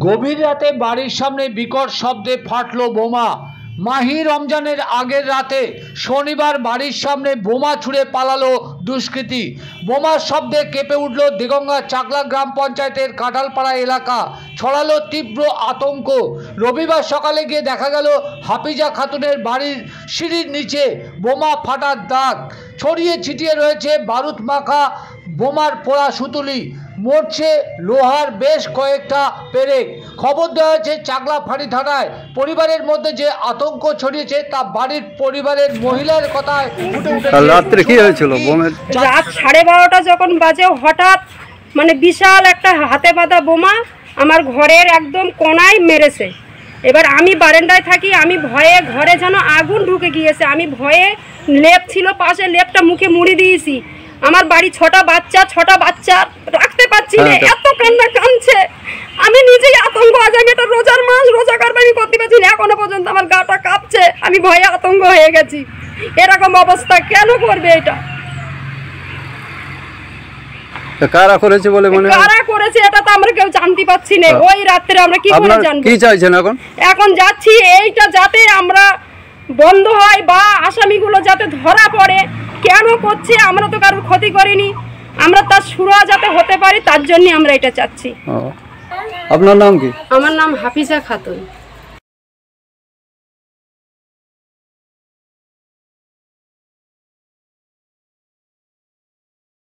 গভীর রাতে বাড়ির সামনে বিকট শব্দে ফাটলো বোমা। মাহি রমজানের আগের রাতে শনিবার বাড়ির সামনে বোমা ছুঁড়ে পালালো দুষ্কৃতী। বোমার শব্দে কেঁপে উঠল দেগঙ্গা চাকলা গ্রাম পঞ্চায়েতের কাঁঠালপাড়া এলাকা। ছড়ালো তীব্র আতঙ্ক। রবিবার সকালে গিয়ে দেখা গেল হাফিজা খাতুনের বাড়ির সিঁড়ির নিচে বোমা ফাটার দাগ। ছড়িয়ে ছিটিয়ে রয়েছে বারুদ মাখা বোমার পোড়া সুতুলি। মরছে লোহার বেশ কয়েকটা পেরেক। খবর দেওয়া হয়েছে চাকলা ফাঁড়ি থানায়। পরিবারের মধ্যে যে আতঙ্ক ছড়িয়েছে তা বাড়ির পরিবারের মহিলার কথায় ফুটে উঠেছে। রাত্রে কি হয়েছিল? রাত 12:30 যখন বাজে হঠাৎ বিশাল একটা হাতে বাঁধা বোমা আমার ঘরের একদম কোনায় মেরেছে। এবার আমি বারান্দায় থাকি, আমি ভয়ে ঘরে যেন আগুন ঢুকে গিয়েছে। আমি ভয়ে লেপ ছিল পাশে, লেপটা মুখে মুড়ি দিয়েছি। আমার বাড়ি ছটা বাচ্চা রাখতে পারছি না, এত কান্না কাঁদছে। আমি নিজেই আতঙ্ক আজ, আমি এটা রোজার মাস, রোজা করবে আমি করতে পারছি না। এখনো পর্যন্ত আমার গাটা কাঁপছে, আমি ভয়ে আতঙ্ক হয়ে গেছি। এরকম অবস্থা কেন করবে এটা? কারা করেছে বলে মনে হয়? কারা করেছে এটা তো আমরা কেউ জানতে পারছি না। ওই রাত্রে আমরা কি করে জানবো? কি চাইছেন এখন? এখন যাচ্ছি এইটা যাতে আমরা বন্ধ হয় বা আসামিগুলো যাতে ধরা পড়ে। কেন করছে? আমরা তো কারোর ক্ষতি করিনি, আমরা তার সুরা যাতে হতে পারি তার জন্য আমরা এটা চাচ্ছি। আপনার নাম কি? আমার নাম হাফিজা খাতুন।